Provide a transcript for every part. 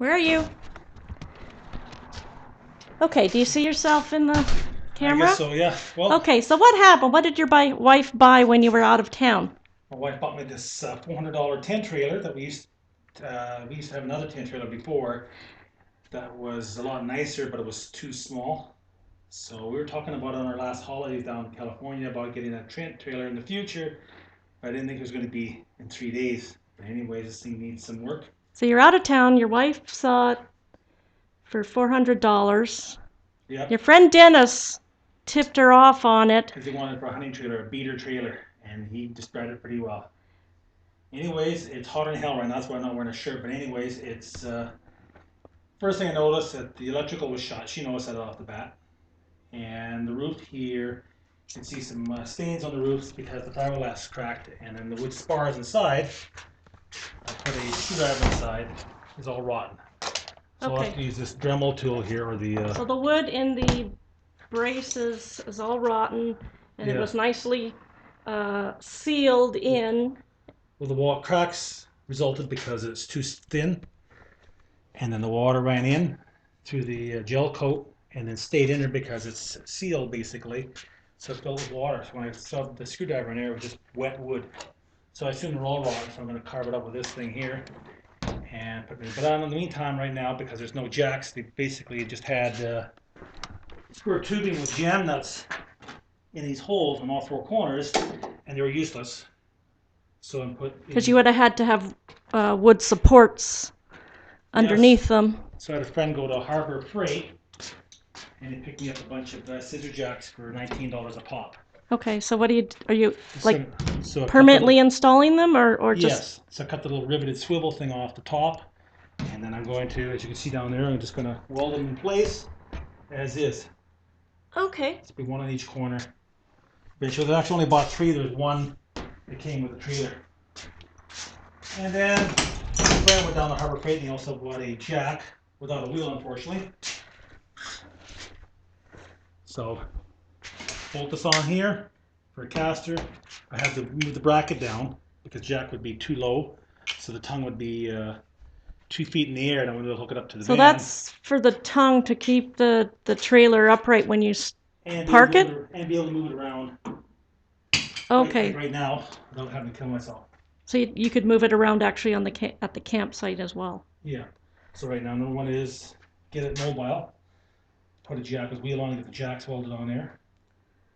Where are you? Okay, do you see yourself in the camera? I guess so, yeah. Well, Okay, so what happened? What did your wife buy when you were out of town? my wife bought me this $400 tent trailer that we used to have another tent trailer before that was a lot nicer, but it was too small. So we were talking about on our last holidays down in California about getting a tent trailer in the future. But I didn't think it was going to be in 3 days. But anyways, this thing needs some work. So you're out of town, your wife saw it for $400. Your Yep, friend Dennis tipped her off on it. because he wanted for a hunting trailer, a beater trailer, and he described it pretty well. Anyways, it's hot in hell right now. That's why I'm not wearing a shirt. But anyways, it's first thing I noticed that the electrical was shot. She noticed that off the bat. And the roof here, you can see some stains on the roofs because the fiberglass cracked, and then the wood spars inside, I put a screwdriver inside, is all rotten. So I'll have to Okay, use this Dremel tool here, or the, so the wood in the braces is all rotten, and it yeah, was nicely sealed in. well, the wall cracks resulted because it's too thin, and then the water ran in through the gel coat and then stayed in there because it's sealed basically. So it's filled with water. So when I shoved the screwdriver in there, it was just wet wood. So I assume they're all rotten, so I'm going to carve it up with this thing here and put it. But in the meantime, right now, because there's no jacks, they basically just had square tubing with jam nuts in these holes on all four corners, and they were useless. So I'm put Because in. you would have had to have wood supports Yes. underneath them. So I had a friend go to Harbor Freight, and he picked me up a bunch of scissor jacks for $19 a pop. Okay, so what are you like So I cut permanently installing them or just? yes. So I cut the little riveted swivel thing off the top, and then I'm going to, as you can see down there, I'm just going to weld them in place as is. Okay. It's be one on each corner. But I actually only bought three. There's one that came with the trailer. And then my friend went down to Harbor Freight and he also bought a jack without a wheel, unfortunately. So bolt this on here for a caster. I have to move the bracket down because jack would be too low, so the tongue would be 2 feet in the air, and I'm going to hook it up to the So van that's for the tongue to keep the trailer upright when you and be able park to move it? it, and be able to move it around. Okay. Right now without having to kill myself. So you could move it around actually on at the campsite as well. Yeah. So right now, number one is get it mobile. Put a jack with wheel on, get the jacks welded on there.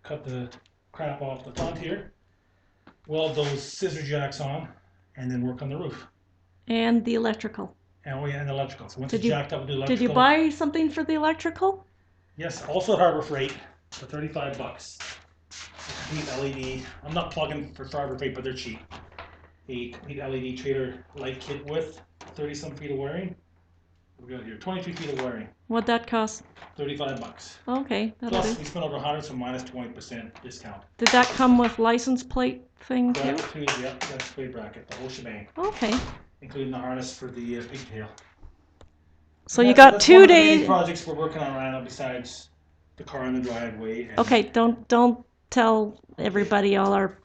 Cut the crap off the front here. Weld those scissor jacks on, and then work on the roof. And the electrical. And oh yeah, and electrical. So once Did it's you jacked up with the did you electrical, buy something for the electrical? yes, also at Harbor Freight for $35. Complete LED. I'm not plugging for Harbor Freight, but they're cheap. A complete LED trailer light kit with 30 some feet of wiring. We got here 23 feet of wiring. What'd that cost? $35. Okay, that'll Plus do. we spent over 100, so minus 20% discount. Did that come with license plate thing too? Bracket too, yep, that's display bracket, the whole shebang, Okay. including the harness for the pigtail. So you got That's one 2 of the many days. projects we're working on right now besides the car in the driveway. And Okay, don't tell everybody all our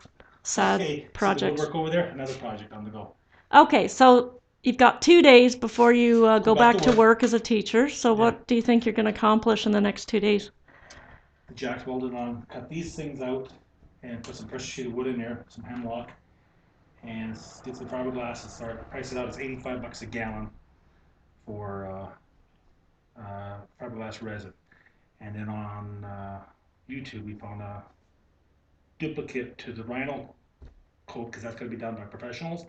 sad okay, so the projects. woodwork over there, another project on the go. Okay, so you've got 2 days before you go back back to to work as a teacher. So Yeah. what do you think you're going to accomplish in the next 2 days? The jack's welded on, cut these things out, and put some pressure sheet of wood in there, some hemlock, and get some fiberglass and start price it out. It's $85 a gallon for fiberglass resin. And then on YouTube, we found a duplicate to the Rhino coat because that's going to be done by professionals.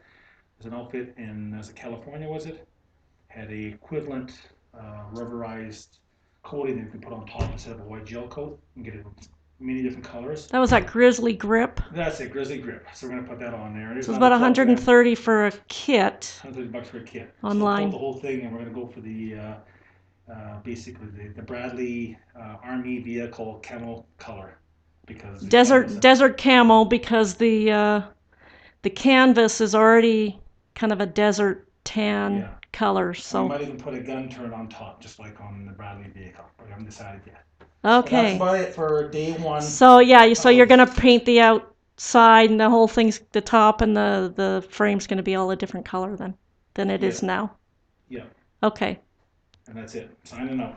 There's an outfit in California, was it? Had a equivalent rubberized coating that you can put on top instead of a white gel coat and get it in many different colors. That was that Grizzly Grip. That's it, Grizzly Grip. So we're going to put that on there. There's So it's about another program, 130 for a kit $130 for a kit. online. So the whole thing, and we're going to go for the basically the Bradley Army vehicle camel color because Desert camo because the canvas is already kind of a desert tan yeah. color. We So might even put a gun turret on top, just like on the Bradley vehicle. But we haven't decided yet. But that's okay. about it for day one. So yeah, so you're of- gonna paint the outside and the whole thing's the top and the frame's gonna be all a different color than it is Yeah. now. Yeah. Okay. And that's it. Signing out.